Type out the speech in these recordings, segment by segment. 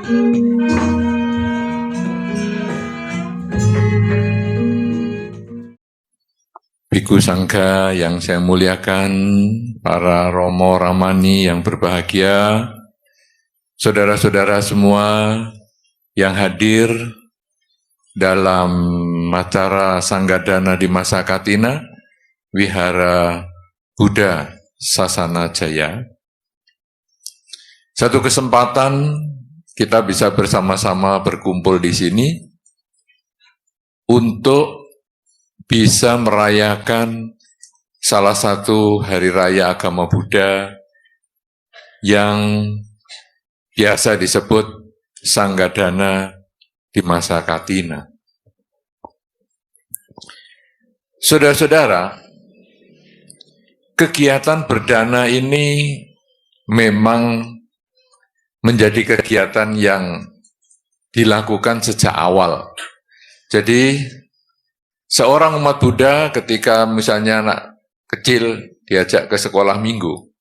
Biku Sangga yang saya muliakan, para Romo Ramani yang berbahagia, saudara-saudara semua yang hadir dalam acara Sanggadana di masa Katina, Wihara Buddha Sasana Jaya. Satu kesempatan kita bisa bersama-sama berkumpul di sini untuk bisa merayakan salah satu hari raya agama Buddha yang biasa disebut Sanggadana di masa Katina. Saudara-saudara, kegiatan berdana ini memang menjadi kegiatan yang dilakukan sejak awal. Jadi, seorang umat Buddha ketika misalnya anak kecil diajak ke sekolah minggu,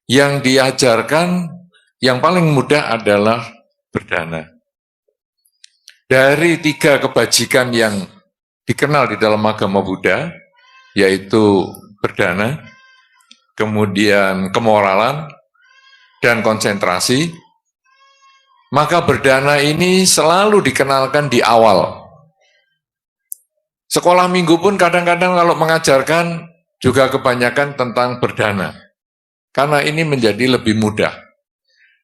yang diajarkan yang paling mudah adalah berdana. Dari 3 kebajikan yang dikenal di dalam agama Buddha, yaitu berdana, kemudian kemoralan, dan konsentrasi, maka berdana ini selalu dikenalkan di awal. Sekolah minggu pun kadang-kadang kalau mengajarkan juga kebanyakan tentang berdana. Karena ini menjadi lebih mudah.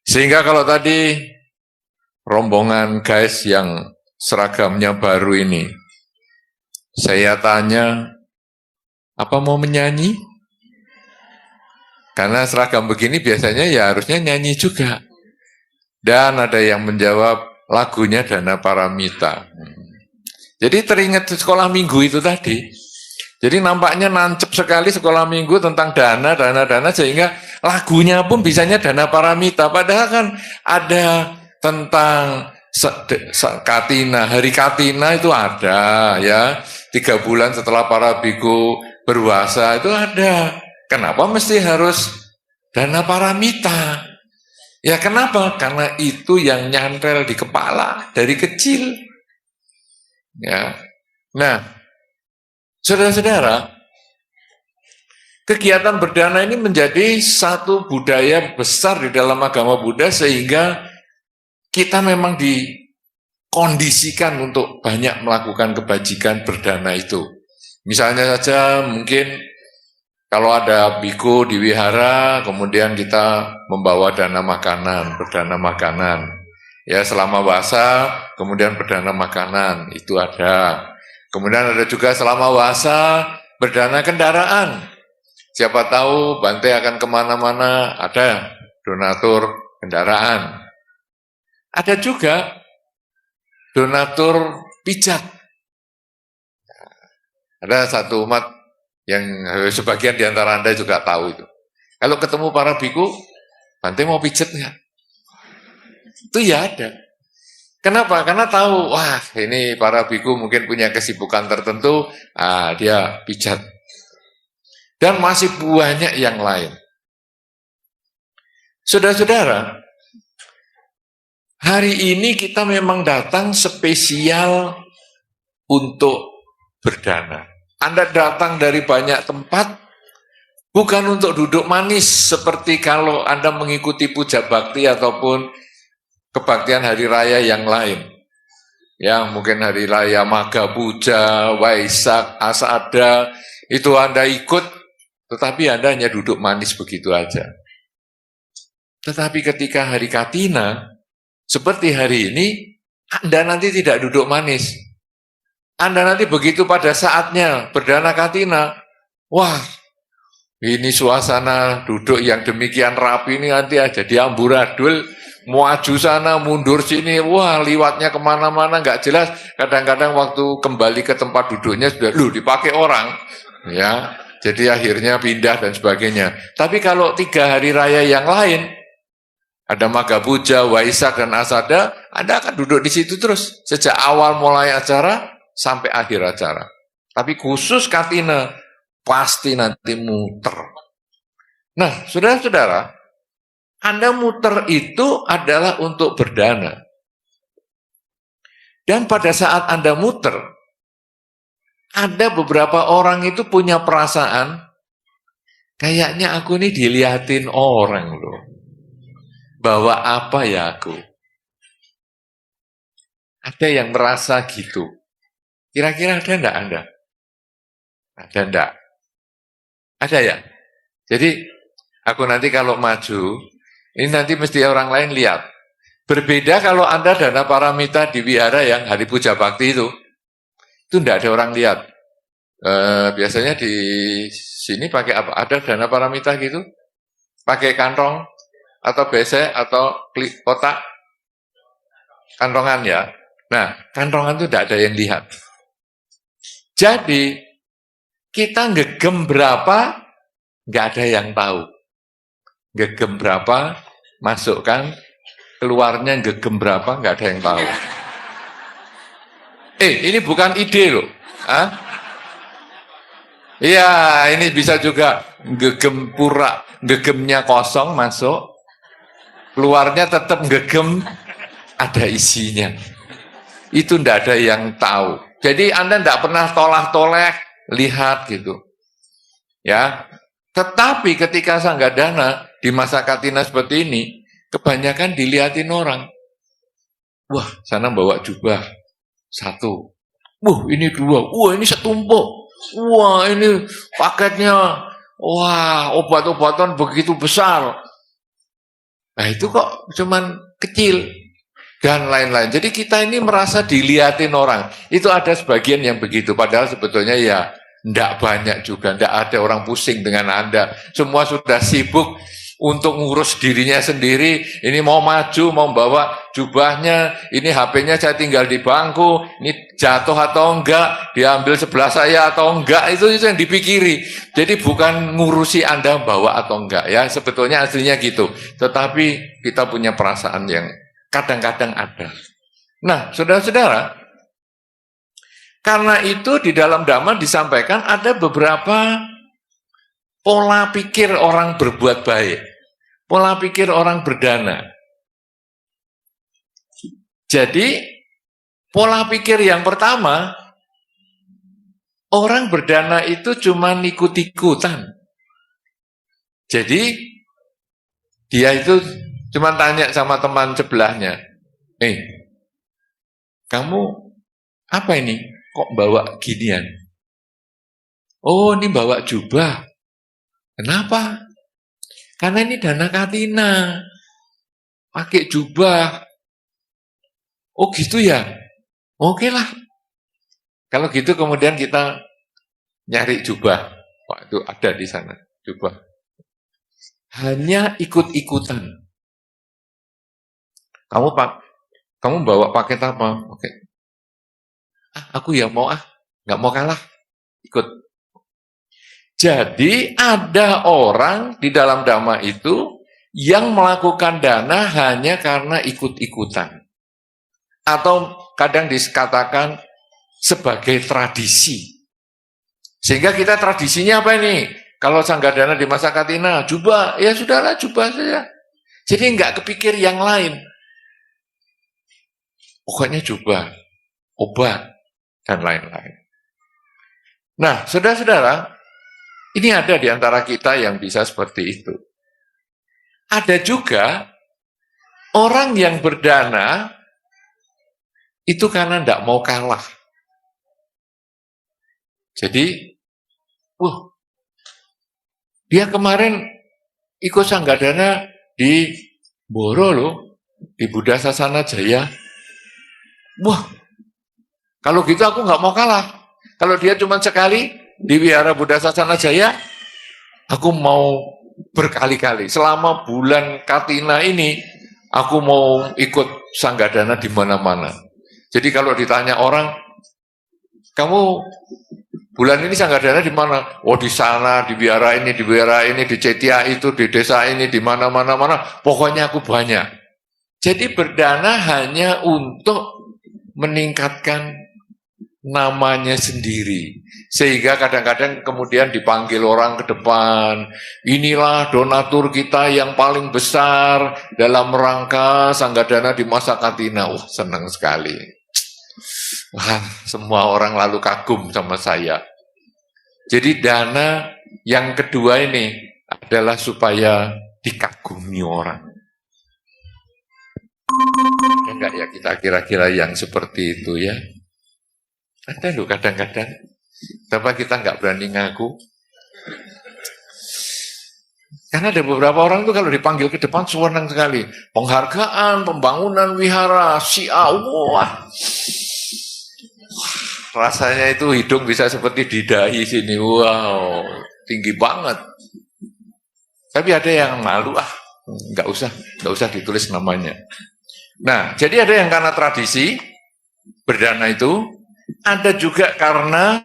Sehingga kalau tadi rombongan guys yang seragamnya baru ini, saya tanya, apa mau menyanyi? Karena seragam begini biasanya ya harusnya nyanyi juga. Dan ada yang menjawab lagunya Dana Paramita. Jadi teringat sekolah minggu itu tadi. Jadi nampaknya nancep sekali sekolah minggu tentang dana, sehingga lagunya pun bisanya Dana Paramita. Padahal kan ada tentang Katina, hari Katina itu ada ya. 3 bulan setelah para biku berpuasa itu ada. Kenapa mesti harus Dana Paramita? Ya kenapa? Karena itu yang nyantel di kepala dari kecil. Ya. Nah, saudara-saudara, kegiatan berdana ini menjadi satu budaya besar di dalam agama Buddha sehingga kita memang dikondisikan untuk banyak melakukan kebajikan berdana itu. Misalnya saja mungkin kalau ada biku di wihara, kemudian kita membawa dana makanan, berdana makanan. Ya selama puasa, kemudian berdana makanan, itu ada. Kemudian ada juga selama puasa, berdana kendaraan. Siapa tahu Bante akan kemana-mana, ada donatur kendaraan. Ada juga donatur pijat. Ada satu umat yang sebagian di antara Anda juga tahu itu. Kalau ketemu para biku, Bante mau pijat nggak? Itu ya ada. Kenapa? Karena tahu, wah ini para biku mungkin punya kesibukan tertentu, dia pijat. Dan masih banyak yang lain. Saudara-saudara, hari ini kita memang datang spesial untuk berdana. Anda datang dari banyak tempat, bukan untuk duduk manis seperti kalau Anda mengikuti puja bakti ataupun kebaktian hari raya yang lain. Ya, mungkin hari raya Maga Puja, Waisak, Asada, itu Anda ikut, tetapi Anda hanya duduk manis begitu aja. Tetapi ketika hari Katina, seperti hari ini, Anda nanti tidak duduk manis. Anda nanti begitu pada saatnya berdana Katina, wah, ini suasana duduk yang demikian rapi ini nanti aja diamburadul, maju sana, mundur sini, wah liwatnya kemana-mana nggak jelas. Kadang-kadang waktu kembali ke tempat duduknya sudah dipakai orang, ya. Jadi akhirnya pindah dan sebagainya. Tapi kalau 3 hari raya yang lain, ada Maga Puja, Waisak dan Asada, Anda akan duduk di situ terus sejak awal mulai acara sampai akhir acara. Tapi khusus Katina pasti nanti muter. Nah, saudara-saudara, Anda muter itu adalah untuk berdana. Dan pada saat Anda muter, ada beberapa orang itu punya perasaan, kayaknya aku ini dilihatin orang loh. Bawa apa ya aku? Ada yang merasa gitu. Kira-kira ada enggak Anda? Ada enggak? Ada ya? Jadi, aku nanti kalau maju, ini nanti mesti orang lain lihat. Berbeda kalau Anda dana paramita di wihara yang hari puja bakti itu enggak ada orang lihat. Biasanya di sini pakai apa? Ada dana paramita gitu? Pakai kantong? Atau besek? Atau kotak? Kantongan ya? Nah, kantongan itu enggak ada yang lihat. Jadi, kita ngegem berapa, nggak ada yang tahu. Ngegem berapa, masukkan, keluarnya ngegem berapa, nggak ada yang tahu. Ini bukan ide loh. Iya, ini bisa juga ngegem pura, ngegemnya kosong masuk, keluarnya tetap ngegem, ada isinya. Itu nggak ada yang tahu. Jadi Anda nggak pernah tolak-tolak, lihat gitu. Ya, tetapi ketika Sanggadana di masa Katina seperti ini, kebanyakan dilihatin orang. Wah, sana bawa jubah satu. Wah, ini dua. Wah, ini setumpuk. Wah, ini paketnya. Wah, obat-obatan begitu besar. Nah, itu kok cuman kecil. Dan lain-lain. Jadi kita ini merasa dilihatin orang. Itu ada sebagian yang begitu. Padahal sebetulnya ya enggak banyak juga. Enggak ada orang pusing dengan Anda. Semua sudah sibuk untuk ngurus dirinya sendiri. Ini mau maju, mau bawa jubahnya. Ini HP-nya saya tinggal di bangku. Ini jatuh atau enggak. Diambil sebelah saya atau enggak. Itu yang dipikiri. Jadi bukan ngurusi Anda bawa atau enggak. Ya, sebetulnya aslinya gitu. Tetapi kita punya perasaan yang kadang-kadang ada. Nah, saudara-saudara, karena itu di dalam Dhamma disampaikan ada beberapa pola pikir orang berbuat baik, pola pikir orang berdana. Jadi, pola pikir yang pertama, orang berdana itu cuma ikut-ikutan. Jadi, dia itu cuma tanya sama teman sebelahnya, kamu apa ini? Kok bawa ginian? Oh, ini bawa jubah. Kenapa? Karena ini dana katina. Pakai jubah. Oh gitu ya? Oke lah. Kalau gitu kemudian kita nyari jubah. Wah, itu ada di sana, jubah. Hanya ikut-ikutan. Kamu bawa paket apa? Oke. Aku ya mau nggak mau kalah, ikut. Jadi ada orang di dalam Dhamma itu yang melakukan dana hanya karena ikut-ikutan, atau kadang dikatakan sebagai tradisi. Sehingga kita tradisinya apa ini? Kalau Sanggadana di masa Katina, jubah, ya sudahlah jubah saja. Jadi nggak kepikir yang lain. Pokoknya jubah, obat, dan lain-lain. Nah, saudara-saudara, ini ada di antara kita yang bisa seperti itu. Ada juga orang yang berdana itu karena tidak mau kalah. Jadi, dia kemarin ikut Sanggadana di Boro loh, di Buddha Sasana Jaya. Wah, kalau gitu aku nggak mau kalah. Kalau dia cuma sekali di Wihara Buddha Sasana Jaya, aku mau berkali-kali. Selama bulan Katina ini, aku mau ikut Sanggadana di mana-mana. Jadi kalau ditanya orang, kamu bulan ini Sanggadana di mana? Oh di sana, di Wihara ini, di Cetia itu, di desa ini, di mana-mana. Pokoknya aku banyak. Jadi berdana hanya untuk meningkatkan namanya sendiri. Sehingga kadang-kadang kemudian dipanggil orang ke depan, inilah donatur kita yang paling besar dalam rangka Sanggadana di masa Katina. Wah, senang sekali. Wah, semua orang lalu kagum sama saya. Jadi dana yang kedua ini adalah supaya dikagumi orang. Enggak ya kita kira-kira yang seperti itu ya. Ada loh kadang-kadang, tapi kita nggak berani ngaku. Karena ada beberapa orang itu kalau dipanggil ke depan senang sekali. Penghargaan, pembangunan wihara, wah. Rasanya itu hidung bisa seperti di dahi sini, wow, tinggi banget. Tapi ada yang malu, nggak usah ditulis namanya. Nah, jadi ada yang karena tradisi berdana itu. Ada juga karena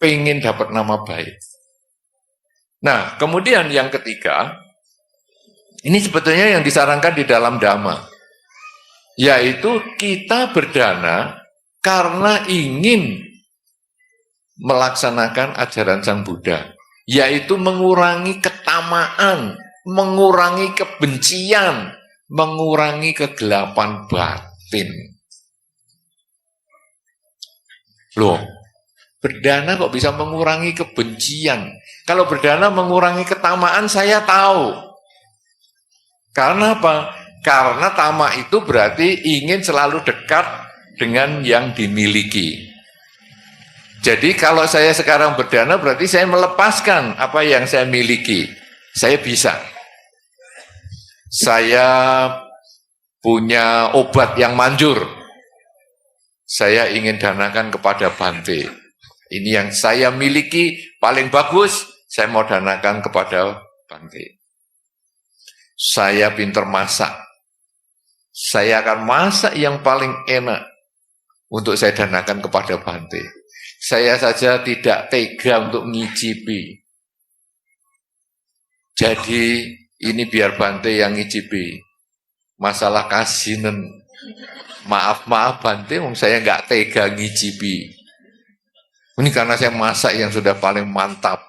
pengen dapat nama baik. Nah, kemudian yang ketiga, ini sebetulnya yang disarankan di dalam Dhamma, yaitu kita berdana karena ingin melaksanakan ajaran Sang Buddha, yaitu mengurangi ketamaan, mengurangi kebencian, mengurangi kegelapan batin. Loh, berdana kok bisa mengurangi kebencian? Kalau berdana mengurangi ketamaan, saya tahu. Karena apa? Karena tamak itu berarti ingin selalu dekat dengan yang dimiliki. Jadi kalau saya sekarang berdana, berarti saya melepaskan apa yang saya miliki. Saya bisa. Saya punya obat yang manjur. Saya ingin danakan kepada Bante. Ini yang saya miliki paling bagus, saya mau danakan kepada Bante. Saya pintar masak. Saya akan masak yang paling enak untuk saya danakan kepada Bante. Saya saja tidak tega untuk ngicipi. Jadi ini biar Bante yang ngicipi. Masalah kasinan. Maaf Bante, saya nggak tega ngicipi. Ini karena saya masak yang sudah paling mantap.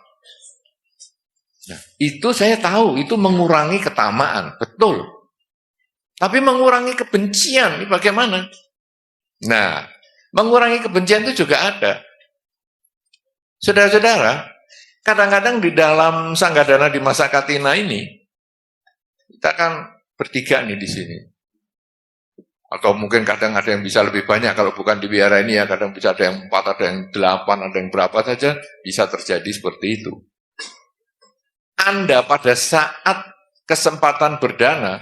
Nah, itu saya tahu, itu mengurangi ketamaan, betul. Tapi mengurangi kebencian, ini bagaimana? Nah, mengurangi kebencian itu juga ada. Saudara-saudara, kadang-kadang di dalam Sanggadana di masa Katina ini, kita kan bertiga nih di sini. Atau mungkin kadang ada yang bisa lebih banyak, kalau bukan di wihara ini ya, kadang bisa ada yang 4, ada yang 8, ada yang berapa saja, bisa terjadi seperti itu. Anda pada saat kesempatan berdana,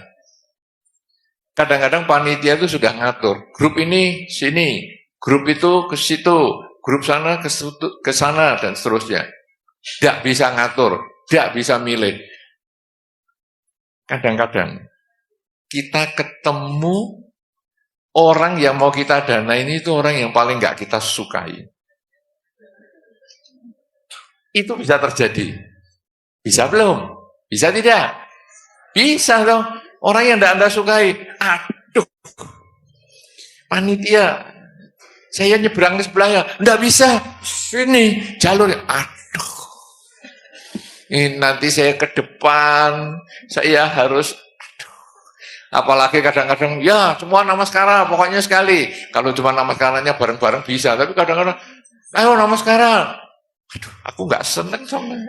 kadang-kadang panitia itu sudah ngatur, grup ini sini, grup itu ke situ, grup sana ke sana, dan seterusnya. Tidak bisa ngatur, tidak bisa milih. Kadang-kadang kita ketemu orang yang mau kita dana ini itu orang yang paling nggak kita sukai. Itu bisa terjadi. Bisa belum? Bisa tidak? Bisa dong. Orang yang tidak Anda sukai. Aduh. Panitia. Saya nyebrang ke sebelahnya. Tidak bisa. Sini. Jalurnya. Aduh. Ini nanti saya ke depan. Saya harus... Apalagi kadang-kadang, ya semua namaskara, pokoknya sekali. Kalau cuma namaskaranya bareng-bareng bisa, tapi kadang-kadang, ayo namaskara. Aduh, aku nggak seneng sama.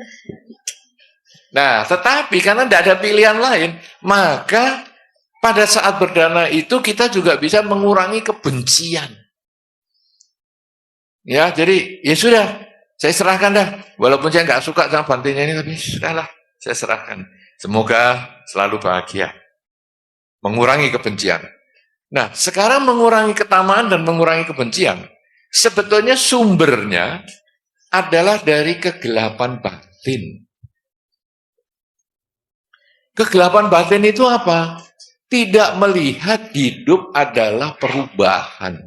Nah, tetapi karena tidak ada pilihan lain, maka pada saat berdana itu kita juga bisa mengurangi kebencian. Ya, jadi ya sudah, saya serahkan dah. Walaupun saya nggak suka sama Bantenya ini, tapi sudahlah, saya serahkan. Semoga selalu bahagia. Mengurangi kebencian. Nah, sekarang mengurangi ketamaan dan mengurangi kebencian, sebetulnya sumbernya adalah dari kegelapan batin. Kegelapan batin itu apa? Tidak melihat hidup adalah perubahan.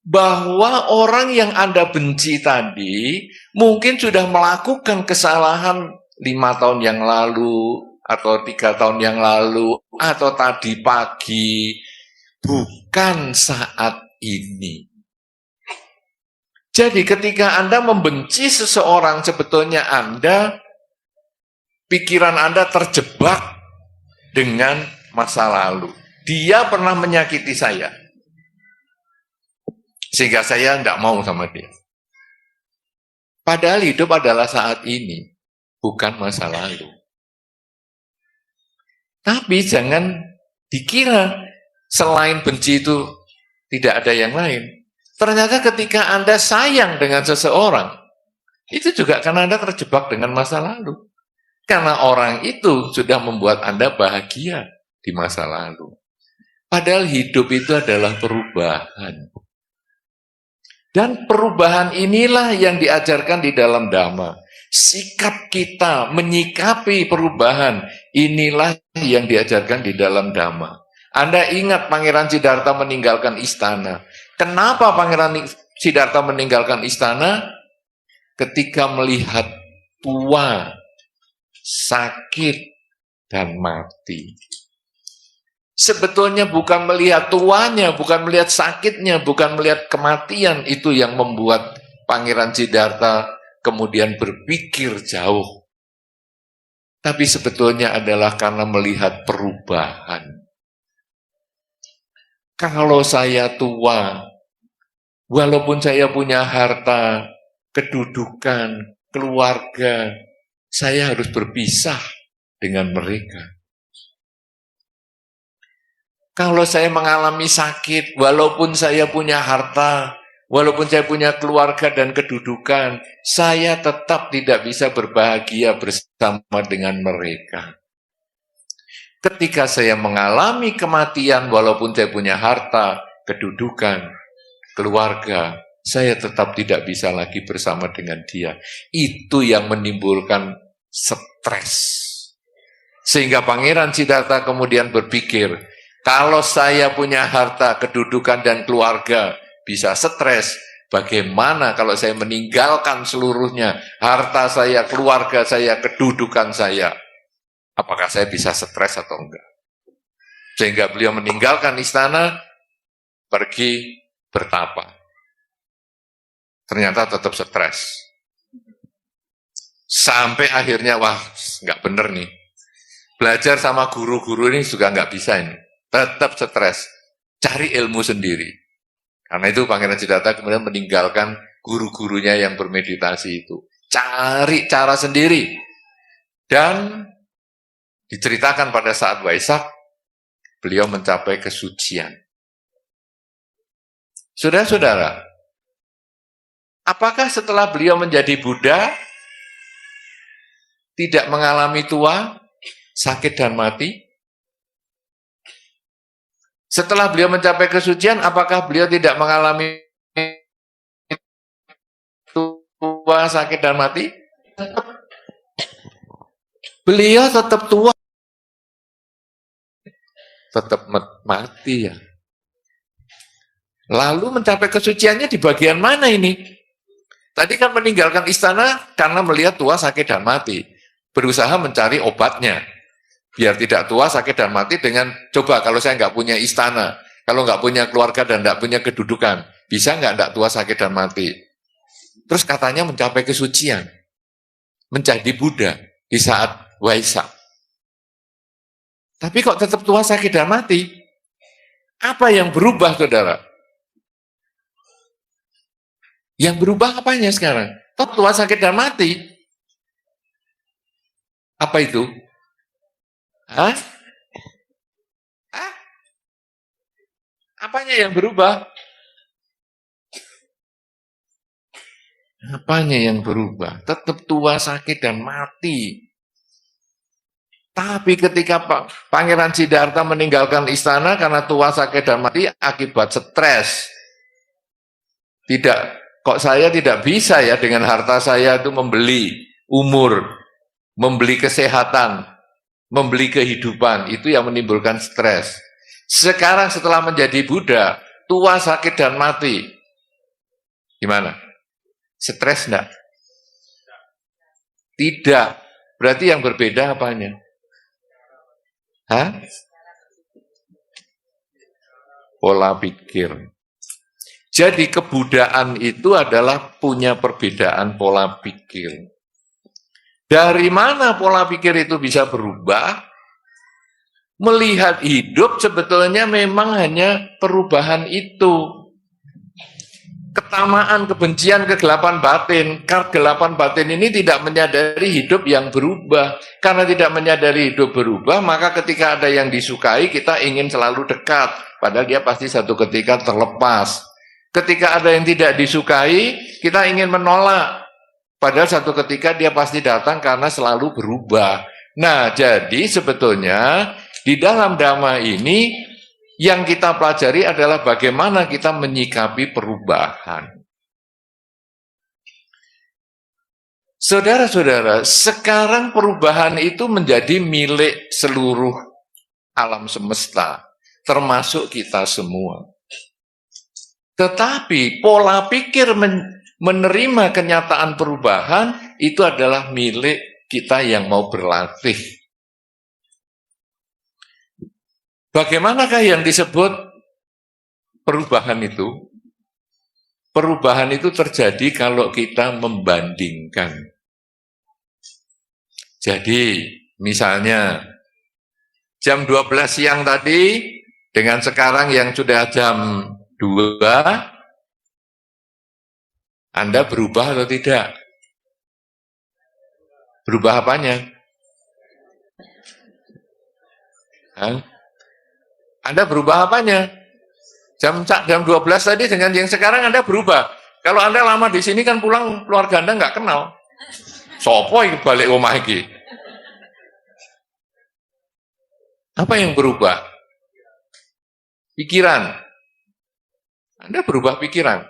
Bahwa orang yang Anda benci tadi mungkin sudah melakukan kesalahan 5 tahun yang lalu, atau 3 tahun yang lalu, atau tadi pagi. Bukan saat ini. Jadi ketika Anda membenci seseorang, sebetulnya pikiran Anda terjebak dengan masa lalu. Dia pernah menyakiti saya, sehingga saya tidak mau sama dia. Padahal hidup adalah saat ini, bukan masa lalu. Tapi jangan dikira selain benci itu tidak ada yang lain. Ternyata ketika Anda sayang dengan seseorang, itu juga karena Anda terjebak dengan masa lalu. Karena orang itu sudah membuat Anda bahagia di masa lalu. Padahal hidup itu adalah perubahan. Dan perubahan inilah yang diajarkan di dalam Dhamma. Sikap kita menyikapi perubahan, inilah yang diajarkan di dalam Dhamma. Anda ingat Pangeran Siddhartha meninggalkan istana. Kenapa Pangeran Siddhartha meninggalkan istana? Ketika melihat tua, sakit, dan mati. Sebetulnya bukan melihat tuanya, bukan melihat sakitnya, bukan melihat kematian itu yang membuat Pangeran Siddhartha kemudian berpikir jauh. Tapi sebetulnya adalah karena melihat perubahan. Kalau saya tua, walaupun saya punya harta, kedudukan, keluarga, saya harus berpisah dengan mereka. Kalau saya mengalami sakit, walaupun saya punya harta, walaupun saya punya keluarga dan kedudukan, saya tetap tidak bisa berbahagia bersama dengan mereka. Ketika saya mengalami kematian, walaupun saya punya harta, kedudukan, keluarga, saya tetap tidak bisa lagi bersama dengan dia. Itu yang menimbulkan stres. Sehingga Pangeran Siddhartha kemudian berpikir, kalau saya punya harta, kedudukan, dan keluarga bisa stres, bagaimana kalau saya meninggalkan seluruhnya, harta saya, keluarga saya, kedudukan saya? Apakah saya bisa stres atau enggak? Sehingga beliau meninggalkan istana, pergi bertapa. Ternyata tetap stres. Sampai akhirnya, wah, enggak bener nih. Belajar sama guru-guru ini juga enggak bisa ini. Tetap stres. Cari ilmu sendiri. Karena itu Pangeran Siddhartha kemudian meninggalkan guru-gurunya yang bermeditasi itu. Cari cara sendiri. Dan diceritakan pada saat Waisak, beliau mencapai kesucian. Saudara-saudara, apakah setelah beliau menjadi Buddha, tidak mengalami tua, sakit dan mati? Setelah beliau mencapai kesucian, apakah beliau tidak mengalami tua, sakit dan mati? Beliau tetap tua, tetap mati ya. Lalu mencapai kesuciannya di bagian mana ini? Tadi kan meninggalkan istana karena melihat tua, sakit, dan mati. Berusaha mencari obatnya. Biar tidak tua, sakit, dan mati dengan, coba kalau saya nggak punya istana, kalau nggak punya keluarga dan nggak punya kedudukan, bisa nggak tua, sakit, dan mati? Terus katanya mencapai kesucian. Menjadi Buddha di saat Waisak. Tapi kok tetap tua, sakit, dan mati? Apa yang berubah, saudara? Yang berubah apanya sekarang? Tetap tua, sakit, dan mati. Apa itu? Hah? Hah? Apanya yang berubah? Apanya yang berubah? Tetap tua, sakit, dan mati. Tapi ketika Pangeran Siddhartha meninggalkan istana karena tua, sakit, dan mati akibat stres. Tidak, kok saya tidak bisa ya dengan harta saya itu membeli umur, membeli kesehatan, membeli kehidupan. Itu yang menimbulkan stres. Sekarang setelah menjadi Buddha, tua, sakit, dan mati. Gimana? Stres enggak? Tidak. Berarti yang berbeda apanya? Hah? Pola pikir. Jadi kebudayaan itu adalah punya perbedaan pola pikir. Dari mana pola pikir itu bisa berubah? Melihat hidup sebetulnya memang hanya perubahan itu. Ketamaan, kebencian, kegelapan batin. Kegelapan batin ini tidak menyadari hidup yang berubah. Karena tidak menyadari hidup berubah, maka ketika ada yang disukai, kita ingin selalu dekat. Padahal dia pasti satu ketika terlepas. Ketika ada yang tidak disukai, kita ingin menolak. Padahal satu ketika dia pasti datang karena selalu berubah. Nah, jadi sebetulnya di dalam Dhamma ini yang kita pelajari adalah bagaimana kita menyikapi perubahan. Saudara-saudara, sekarang perubahan itu menjadi milik seluruh alam semesta, termasuk kita semua. Tetapi pola pikir menerima kenyataan perubahan itu adalah milik kita yang mau berlatih. Bagaimanakah yang disebut perubahan itu? Perubahan itu terjadi kalau kita membandingkan. Jadi, misalnya, jam 12 siang tadi, dengan sekarang yang sudah jam 2, Anda berubah atau tidak? Berubah apanya? Anda berubah apanya? Jam 12 tadi dengan yang sekarang Anda berubah. Kalau Anda lama di sini kan pulang keluarga Anda nggak kenal. Sopo iki balik omah iki? Apa yang berubah? Pikiran. Anda berubah pikiran.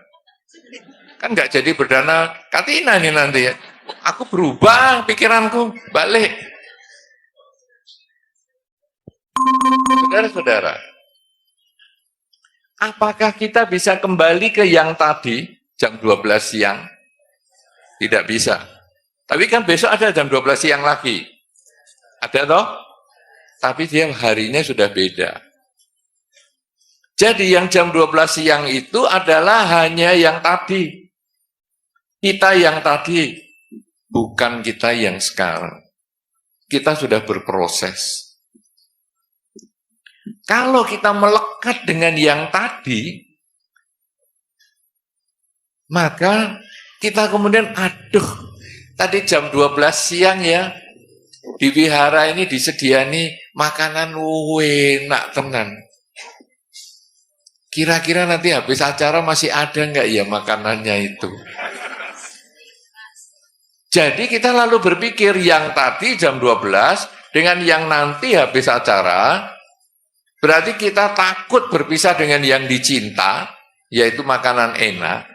Kan nggak jadi berdana katina nih nanti ya. Aku berubah pikiranku, balik. Saudara-saudara, apakah kita bisa kembali ke yang tadi, jam 12 siang? Tidak bisa. Tapi kan besok ada jam 12 siang lagi. Ada toh? Tapi dia harinya sudah beda. Jadi yang jam 12 siang itu adalah hanya yang tadi. Kita yang tadi, bukan kita yang sekarang. Kita sudah berproses. Kalau kita melekat dengan yang tadi, maka kita kemudian, aduh, tadi jam 12 siang ya, di wihara ini disediani makanan enak tenan. Kira-kira nanti habis acara masih ada nggak ya makanannya itu? Jadi kita lalu berpikir yang tadi jam 12 dengan yang nanti habis acara, berarti kita takut berpisah dengan yang dicinta, yaitu makanan enak,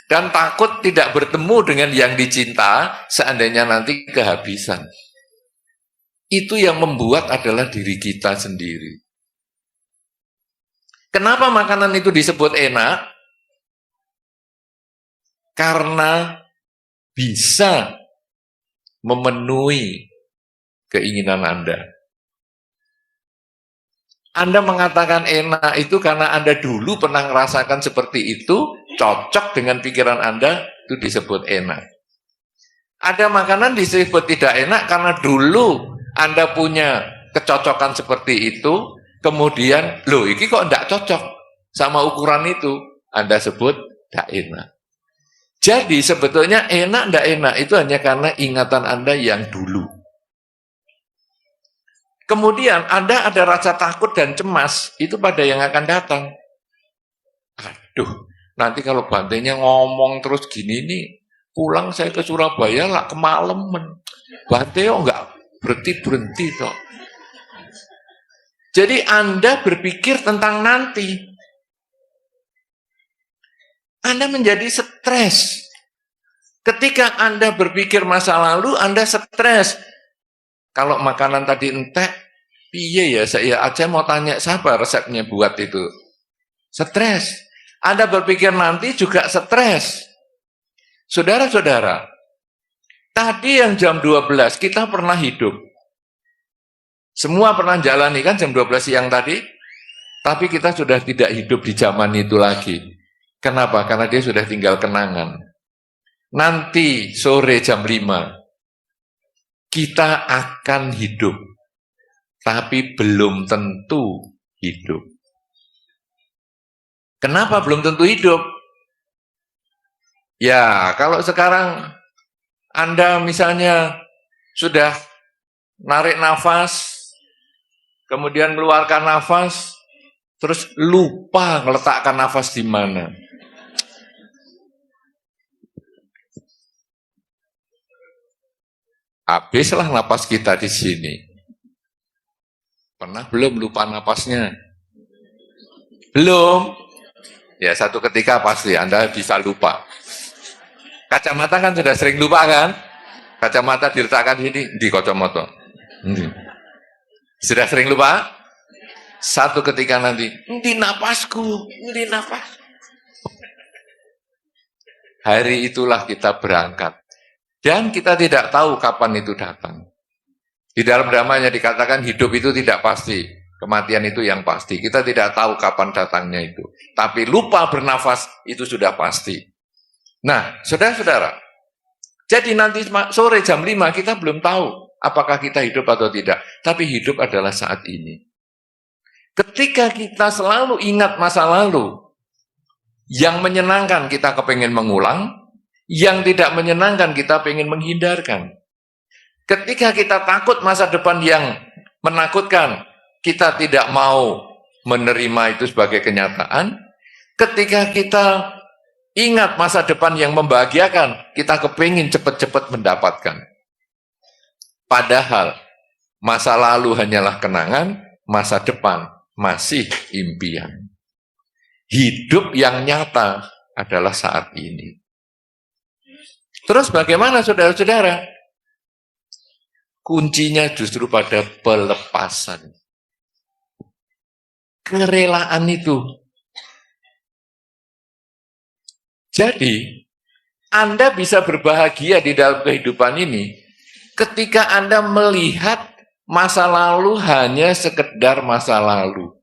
dan takut tidak bertemu dengan yang dicinta, seandainya nanti kehabisan. Itu yang membuat adalah diri kita sendiri. Kenapa makanan itu disebut enak? Karena bisa memenuhi keinginan Anda. Anda mengatakan enak itu karena Anda dulu pernah merasakan seperti itu, cocok dengan pikiran Anda, itu disebut enak. Ada makanan disebut tidak enak karena dulu Anda punya kecocokan seperti itu, kemudian, loh ini kok tidak cocok sama ukuran itu, Anda sebut tidak enak. Jadi sebetulnya enak tidak enak itu hanya karena ingatan Anda yang dulu. Kemudian Anda ada rasa takut dan cemas, itu pada yang akan datang. Aduh, nanti kalau bantainya ngomong terus gini nih, pulang saya ke Surabaya lah kemalaman. Bantai enggak berhenti toh. Jadi Anda berpikir tentang nanti. Anda menjadi stres. Ketika Anda berpikir masa lalu, Anda stres. Kalau makanan tadi entek, piye ya saya aja mau tanya siapa resepnya buat itu. Stres. Anda berpikir nanti juga stres. Saudara-saudara, tadi yang jam 12 kita pernah hidup. Semua pernah jalani kan jam 12 siang tadi, tapi kita sudah tidak hidup di zaman itu lagi. Kenapa? Karena dia sudah tinggal kenangan. Nanti sore jam 5, kita akan hidup. Tapi belum tentu hidup. Kenapa belum tentu hidup? Ya, kalau sekarang Anda misalnya sudah narik nafas, kemudian keluarkan nafas, terus lupa meletakkan nafas di mana. Habislah nafas kita di sini. Pernah belum lupa nafasnya? Belum? Ya, satu ketika pasti Anda bisa lupa. Kacamata kan sudah sering lupa kan? Kacamata diletakkan sini, di kacamata. Sudah sering lupa? Satu ketika nanti, di napasku, di napas. Hari itulah kita berangkat. Dan kita tidak tahu kapan itu datang. Di dalam dramanya dikatakan hidup itu tidak pasti. Kematian itu yang pasti. Kita tidak tahu kapan datangnya itu. Tapi lupa bernafas itu sudah pasti. Nah, saudara-saudara. Jadi nanti sore jam 5 kita belum tahu apakah kita hidup atau tidak. Tapi hidup adalah saat ini. Ketika kita selalu ingat masa lalu, yang menyenangkan kita kepengen mengulang, yang tidak menyenangkan kita pengen menghindarkan. Ketika kita takut masa depan yang menakutkan, kita tidak mau menerima itu sebagai kenyataan. Ketika kita ingat masa depan yang membahagiakan, kita kepingin cepat-cepat mendapatkan. Padahal masa lalu hanyalah kenangan, masa depan masih impian. Hidup yang nyata adalah saat ini. Terus bagaimana saudara-saudara? Kuncinya justru pada pelepasan. Kerelaan itu. Jadi, Anda bisa berbahagia di dalam kehidupan ini ketika Anda melihat masa lalu hanya sekedar masa lalu.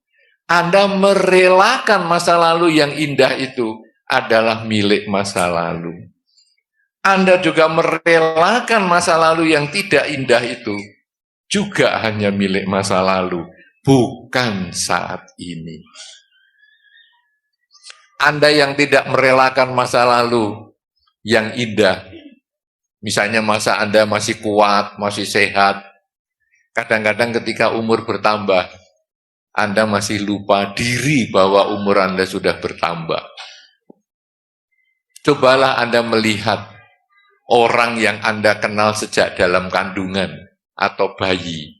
Anda merelakan masa lalu yang indah itu adalah milik masa lalu. Anda juga merelakan masa lalu yang tidak indah itu juga hanya milik masa lalu, bukan saat ini. Anda yang tidak merelakan masa lalu yang indah, misalnya masa Anda masih kuat, masih sehat, kadang-kadang ketika umur bertambah, Anda masih lupa diri bahwa umur Anda sudah bertambah. Cobalah Anda melihat orang yang Anda kenal sejak dalam kandungan atau bayi.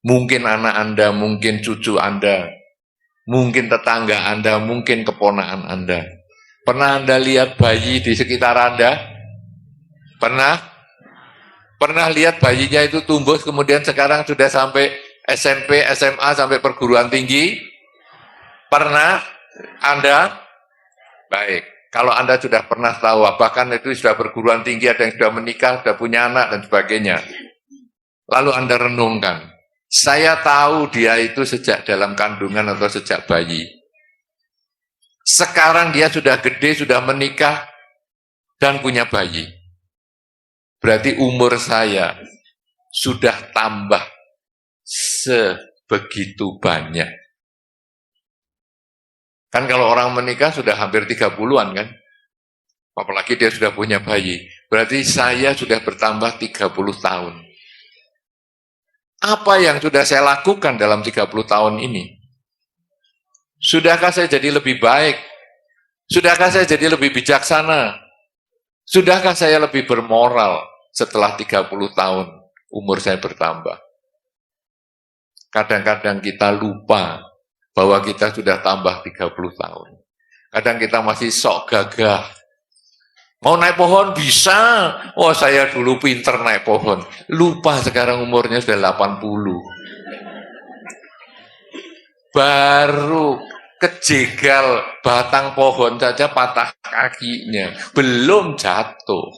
Mungkin anak Anda, mungkin cucu Anda, mungkin tetangga Anda, mungkin keponakan Anda. Pernah Anda lihat bayi di sekitar Anda? Pernah? Pernah lihat bayinya itu tumbuh kemudian sekarang sudah sampai SMP, SMA, sampai perguruan tinggi? Pernah Anda? Baik. Kalau Anda sudah pernah tahu, bahkan itu sudah perguruan tinggi, ada yang sudah menikah, sudah punya anak, dan sebagainya. Lalu Anda renungkan, saya tahu dia itu sejak dalam kandungan atau sejak bayi. Sekarang dia sudah gede, sudah menikah, dan punya bayi. Berarti umur saya sudah tambah sebegitu banyak. Kan kalau orang menikah sudah hampir 30-an kan? Apalagi dia sudah punya bayi. Berarti saya sudah bertambah 30 tahun. Apa yang sudah saya lakukan dalam 30 tahun ini? Sudahkah saya jadi lebih baik? Sudahkah saya jadi lebih bijaksana? Sudahkah saya lebih bermoral setelah 30 tahun umur saya bertambah? Kadang-kadang kita lupa bahwa kita sudah tambah 30 tahun. Kadang kita masih sok gagah. Mau naik pohon bisa. Oh, saya dulu pinter naik pohon. Lupa sekarang umurnya sudah 80. Baru kejegal batang pohon saja patah kakinya. Belum jatuh.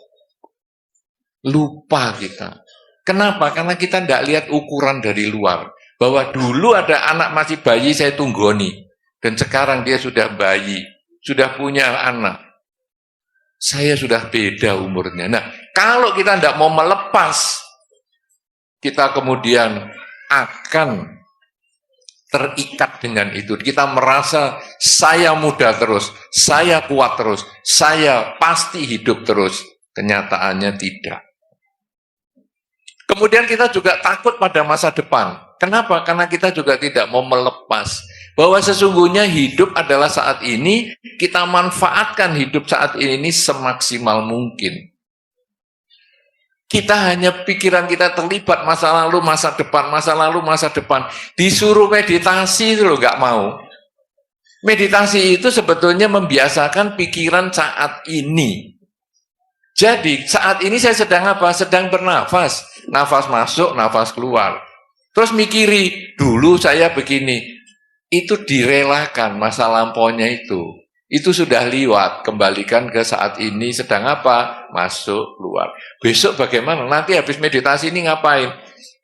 Lupa kita. Kenapa? Karena kita tidak lihat ukuran dari luar. Bahwa dulu ada anak masih bayi saya tunggoni. Dan sekarang dia sudah bayi. sudah punya anak. Saya sudah beda umurnya. Nah, kalau kita tidak mau melepas, kita kemudian akan terikat dengan itu. Kita merasa saya muda terus, saya kuat terus, saya pasti hidup terus. Kenyataannya tidak. Kemudian kita juga takut pada masa depan. Kenapa? Karena kita juga tidak mau melepas bahwa sesungguhnya hidup adalah saat ini, kita manfaatkan hidup saat ini semaksimal mungkin. Kita hanya pikiran kita terlibat masa lalu, masa depan, masa lalu, masa depan. Disuruh meditasi itu loh, nggak mau. Meditasi itu sebetulnya membiasakan pikiran saat ini. Jadi saat ini saya sedang apa? Sedang bernafas. Nafas masuk, nafas keluar. Terus mikiri, dulu saya begini. Itu direlakan masa lampaunya itu. Itu sudah liwat, kembalikan ke saat ini sedang apa? Masuk, keluar. Besok bagaimana? Nanti habis meditasi ini ngapain?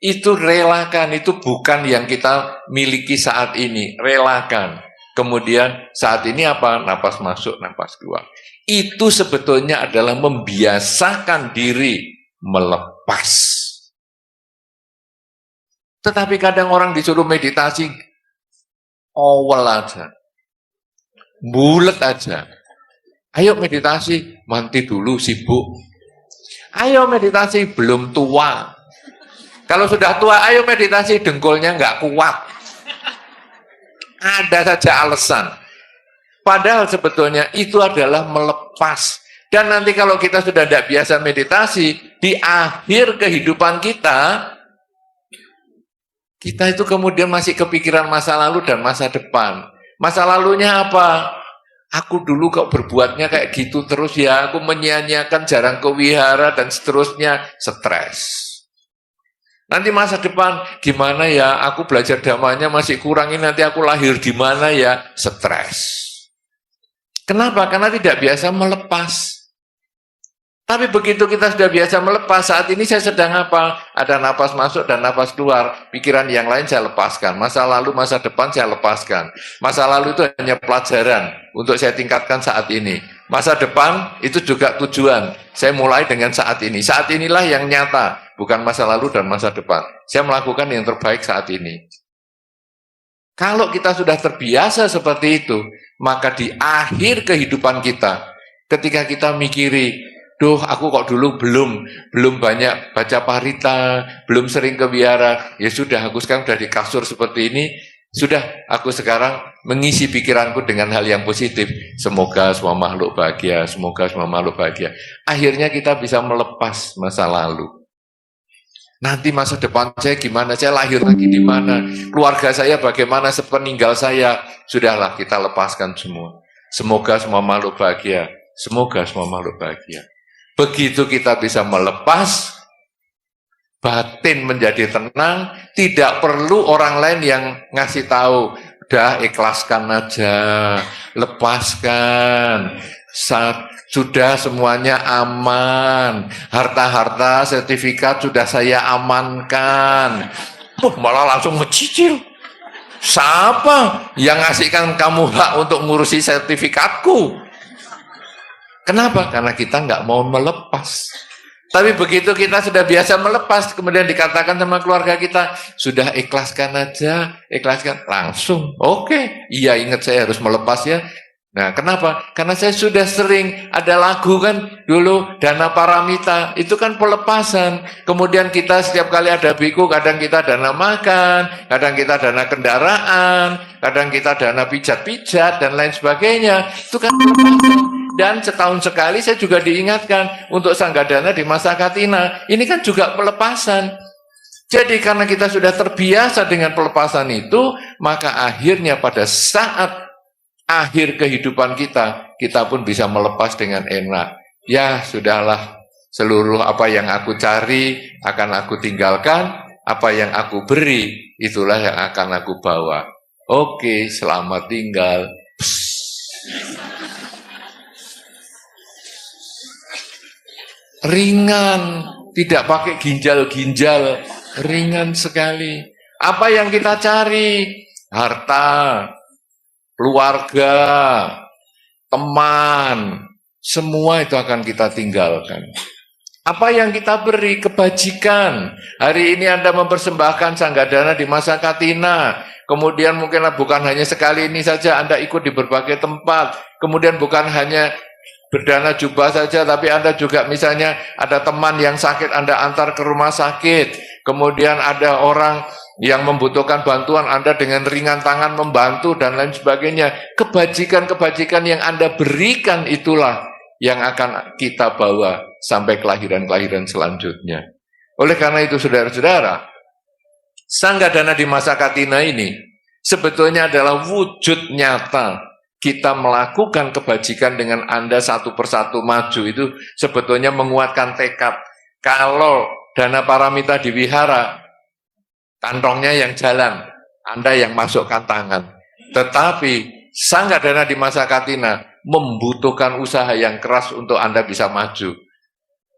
Itu relakan, itu bukan yang kita miliki saat ini. Relakan. Kemudian saat ini apa? Napas masuk, napas keluar. Itu sebetulnya adalah membiasakan diri melepas. Tetapi kadang orang disuruh meditasi, awal aja. Bulet aja. Ayo meditasi, mati dulu sibuk. Ayo meditasi, belum tua. Kalau sudah tua, ayo meditasi, dengkulnya nggak kuat. Ada saja alasan. Padahal sebetulnya itu adalah melepas. Dan nanti kalau kita sudah tidak biasa meditasi, di akhir kehidupan kita itu kemudian masih kepikiran masa lalu dan masa depan. Masa lalunya apa? Aku dulu kok berbuatnya kayak gitu terus ya, aku menyia-nyiakan, jarang ke wihara dan seterusnya, stres. Nanti masa depan, gimana ya, aku belajar dhamanya masih kurangin, nanti aku lahir di mana ya, stres. Kenapa? Karena tidak biasa melepas. Tapi begitu kita sudah biasa melepas, saat ini saya sedang apa? Ada napas masuk dan napas keluar. Pikiran yang lain saya lepaskan. Masa lalu, masa depan saya lepaskan. Masa lalu itu hanya pelajaran untuk saya tingkatkan saat ini. Masa depan itu juga tujuan. Saya mulai dengan saat ini. Saat inilah yang nyata, bukan masa lalu dan masa depan. Saya melakukan yang terbaik saat ini. Kalau kita sudah terbiasa seperti itu, maka di akhir kehidupan kita, ketika kita mikiri, duh, aku kok dulu belum banyak baca parita, belum sering ke wihara. Ya sudah, aku sekarang sudah di kasur seperti ini. Sudah, aku sekarang mengisi pikiranku dengan hal yang positif. Semoga semua makhluk bahagia, semoga semua makhluk bahagia. Akhirnya kita bisa melepas masa lalu. Nanti masa depan saya gimana, saya lahir lagi di mana, keluarga saya bagaimana sepeninggal saya. Sudahlah, kita lepaskan semua. Semoga semua makhluk bahagia, semoga semua makhluk bahagia. Begitu kita bisa melepas, batin menjadi tenang, tidak perlu orang lain yang ngasih tahu. Udah, ikhlaskan aja, lepaskan. Sudah semuanya aman. Harta-harta, sertifikat sudah saya amankan. Malah langsung ngecicil. Siapa yang ngasihkan kamu hak untuk ngurusi sertifikatku? Kenapa? Karena kita nggak mau melepas. Tapi begitu kita sudah biasa melepas, kemudian dikatakan sama keluarga kita, sudah ikhlaskan aja, ikhlaskan. Langsung, oke, iya ingat saya harus melepas ya. Nah, kenapa? Karena saya sudah sering, ada lagu kan dulu, Dana Paramita, itu kan pelepasan. Kemudian kita setiap kali ada biku, kadang kita dana makan, kadang kita dana kendaraan, kadang kita dana pijat-pijat, dan lain sebagainya. Itu kan pelepasan. Dan setahun sekali saya juga diingatkan untuk Sanggadana di masa Katina. Ini kan juga pelepasan. Jadi karena kita sudah terbiasa dengan pelepasan itu, maka akhirnya pada saat akhir kehidupan kita pun bisa melepas dengan enak. Ya sudahlah, seluruh apa yang aku cari akan aku tinggalkan, apa yang aku beri itulah yang akan aku bawa. Oke, selamat tinggal. Ringan, tidak pakai ginjal-ginjal, ringan sekali. Apa yang kita cari? Harta, keluarga, teman, semua itu akan kita tinggalkan. Apa yang kita beri? Kebajikan. Hari ini Anda mempersembahkan Sanggadana di masa Katina. Kemudian mungkin bukan hanya sekali ini saja Anda ikut di berbagai tempat. Kemudian bukan hanya berdana jubah saja, tapi Anda juga misalnya ada teman yang sakit, Anda antar ke rumah sakit. Kemudian ada orang yang membutuhkan bantuan, Anda dengan ringan tangan membantu dan lain sebagainya. Kebajikan-kebajikan yang Anda berikan itulah yang akan kita bawa sampai kelahiran-kelahiran selanjutnya. Oleh karena itu saudara-saudara, Sanggadana di masa Katina ini sebetulnya adalah wujud nyata kita melakukan kebajikan dengan Anda satu persatu maju. Itu sebetulnya menguatkan tekad. Kalau dana paramita di wihara, kantongnya yang jalan, Anda yang masukkan tangan. Tetapi Sanggadana di masa Katina membutuhkan usaha yang keras untuk Anda bisa maju.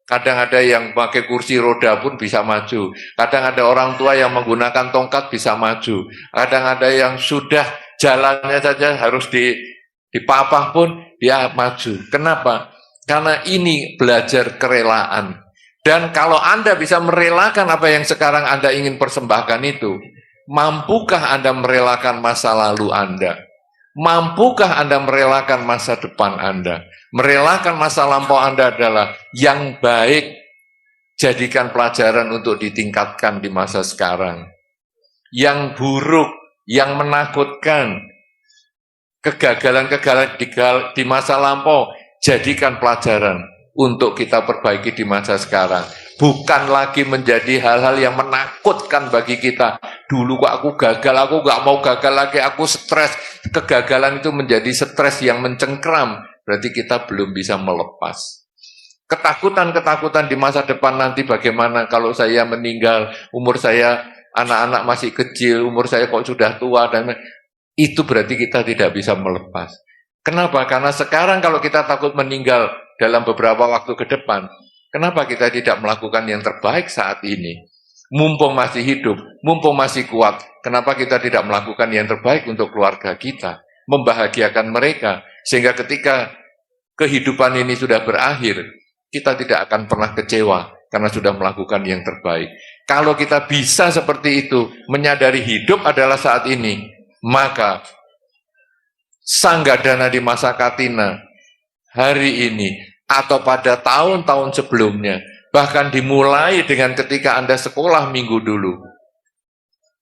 Kadang ada yang pakai kursi roda pun bisa maju. Kadang ada orang tua yang menggunakan tongkat bisa maju. Kadang ada yang sudah jalannya saja harus dipapah pun dia maju. Kenapa? Karena ini belajar kerelaan. Dan kalau Anda bisa merelakan apa yang sekarang Anda ingin persembahkan itu, mampukah Anda merelakan masa lalu Anda? Mampukah Anda merelakan masa depan Anda? Merelakan masa lampau Anda adalah yang baik, jadikan pelajaran untuk ditingkatkan di masa sekarang. Yang buruk, yang menakutkan, kegagalan-kegagalan di masa lampau, jadikan pelajaran untuk kita perbaiki di masa sekarang. Bukan lagi menjadi hal-hal yang menakutkan bagi kita. Dulu kok aku gagal, aku gak mau gagal lagi, aku stres. Kegagalan itu menjadi stres yang mencengkram. Berarti kita belum bisa melepas. Ketakutan-ketakutan di masa depan nanti bagaimana kalau saya meninggal, umur saya, anak-anak masih kecil, umur saya kok sudah tua, dan itu berarti kita tidak bisa melepas. Kenapa? Karena sekarang kalau kita takut meninggal dalam beberapa waktu ke depan, kenapa kita tidak melakukan yang terbaik saat ini? Mumpung masih hidup, mumpung masih kuat, kenapa kita tidak melakukan yang terbaik untuk keluarga kita? Membahagiakan mereka, sehingga ketika kehidupan ini sudah berakhir, kita tidak akan pernah kecewa, karena sudah melakukan yang terbaik. Kalau kita bisa seperti itu, menyadari hidup adalah saat ini, maka Sanggadana di masa Katina, hari ini, atau pada tahun-tahun sebelumnya, bahkan dimulai dengan ketika Anda sekolah minggu dulu,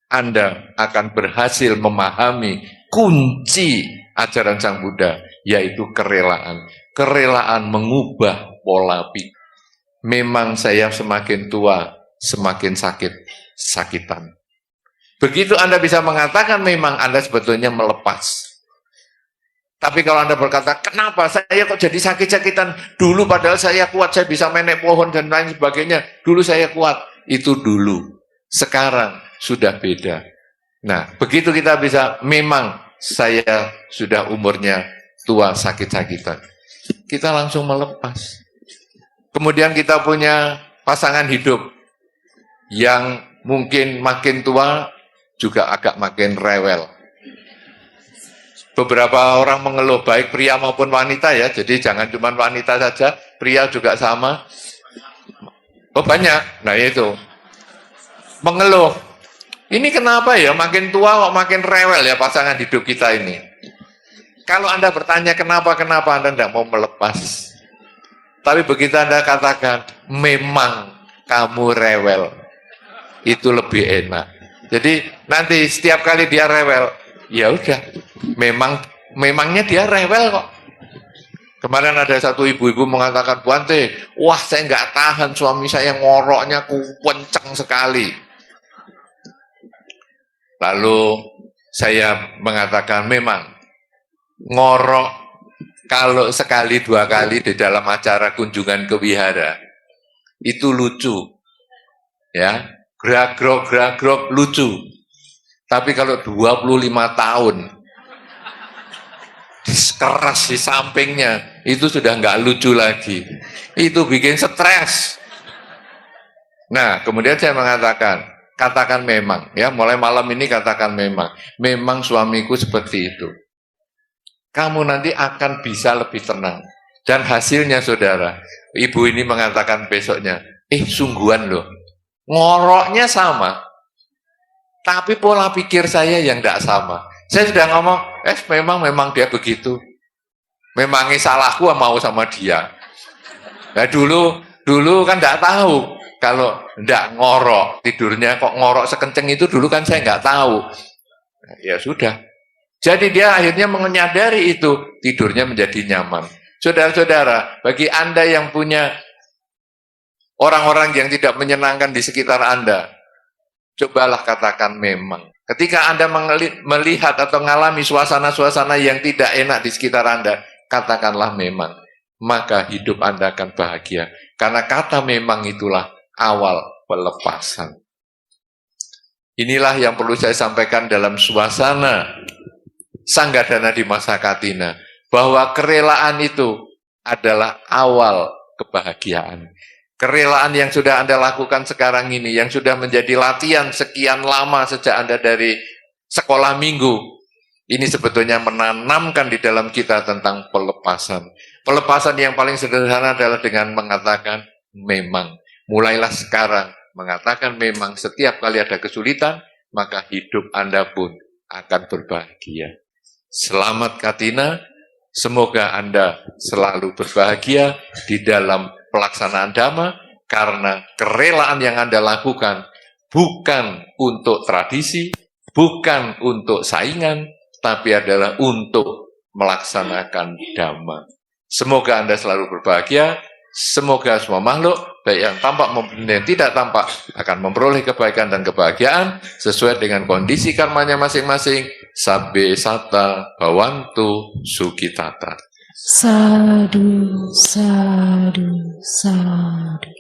Anda akan berhasil memahami kunci ajaran Sang Buddha, yaitu kerelaan. Kerelaan mengubah pola pikir. Memang saya semakin tua, semakin sakitan. Begitu Anda bisa mengatakan memang Anda sebetulnya melepas. Tapi kalau Anda berkata, kenapa saya kok jadi sakit-sakitan? Dulu padahal saya kuat, saya bisa menek pohon dan lain sebagainya. Dulu saya kuat. Itu dulu. Sekarang sudah beda. Nah, begitu kita bisa, memang saya sudah umurnya tua, sakit-sakitan. Kita langsung melepas. Kemudian kita punya pasangan hidup yang mungkin makin tua juga agak makin rewel. Beberapa orang mengeluh, baik pria maupun wanita ya, jadi jangan cuma wanita saja, pria juga sama. Oh banyak, nah itu. Mengeluh, ini kenapa ya makin tua kok makin rewel ya pasangan hidup kita ini. Kalau Anda bertanya kenapa Anda tidak mau melepas. Tapi begitu Anda katakan, memang kamu rewel, itu lebih enak. Jadi nanti setiap kali dia rewel, ya udah, memangnya dia rewel kok. Kemarin ada satu ibu-ibu mengatakan, Buante, wah saya nggak tahan, suami saya ngoroknya kenceng sekali. Lalu saya mengatakan, memang ngorok kalau sekali dua kali di dalam acara kunjungan ke wihara itu lucu, ya, gerak-grok lucu. Tapi kalau 25 tahun keras di sampingnya, itu sudah nggak lucu lagi. Itu bikin stres. Nah, kemudian saya mengatakan, katakan memang, ya, mulai malam ini katakan memang suamiku seperti itu. kamu nanti akan bisa lebih tenang. Dan hasilnya saudara, ibu ini mengatakan besoknya, sungguhan loh, ngoroknya sama, tapi pola pikir saya yang tidak sama. Saya sudah ngomong, memang dia begitu. Memangnya salahku mau sama dia. Nah dulu kan tidak tahu kalau tidak ngorok, tidurnya kok ngorok sekenceng itu dulu kan saya nggak tahu. Nah, ya sudah. Jadi dia akhirnya menyadari itu, tidurnya menjadi nyaman. Saudara-saudara, bagi Anda yang punya orang-orang yang tidak menyenangkan di sekitar Anda, cobalah katakan memang. Ketika Anda melihat atau mengalami suasana-suasana yang tidak enak di sekitar Anda, katakanlah memang. Maka hidup Anda akan bahagia. Karena kata memang itulah awal pelepasan. Inilah yang perlu saya sampaikan dalam suasana Sanggadana di masa Katina, bahwa kerelaan itu adalah awal kebahagiaan. Kerelaan yang sudah Anda lakukan sekarang ini, yang sudah menjadi latihan sekian lama sejak Anda dari sekolah minggu, ini sebetulnya menanamkan di dalam kita tentang pelepasan. Pelepasan yang paling sederhana adalah dengan mengatakan memang. Mulailah sekarang mengatakan memang. Setiap kali ada kesulitan, maka hidup Anda pun akan berbahagia. Selamat Katina, semoga Anda selalu berbahagia di dalam pelaksanaan Dhamma, karena kerelaan yang Anda lakukan bukan untuk tradisi, bukan untuk saingan, tapi adalah untuk melaksanakan Dhamma. Semoga Anda selalu berbahagia, semoga semua makhluk, baik yang tampak maupun yang tidak tampak, akan memperoleh kebaikan dan kebahagiaan sesuai dengan kondisi karmanya masing-masing. Sabbe Satta Bhavantu Sukhitata. Sadhu, sadhu, sadhu.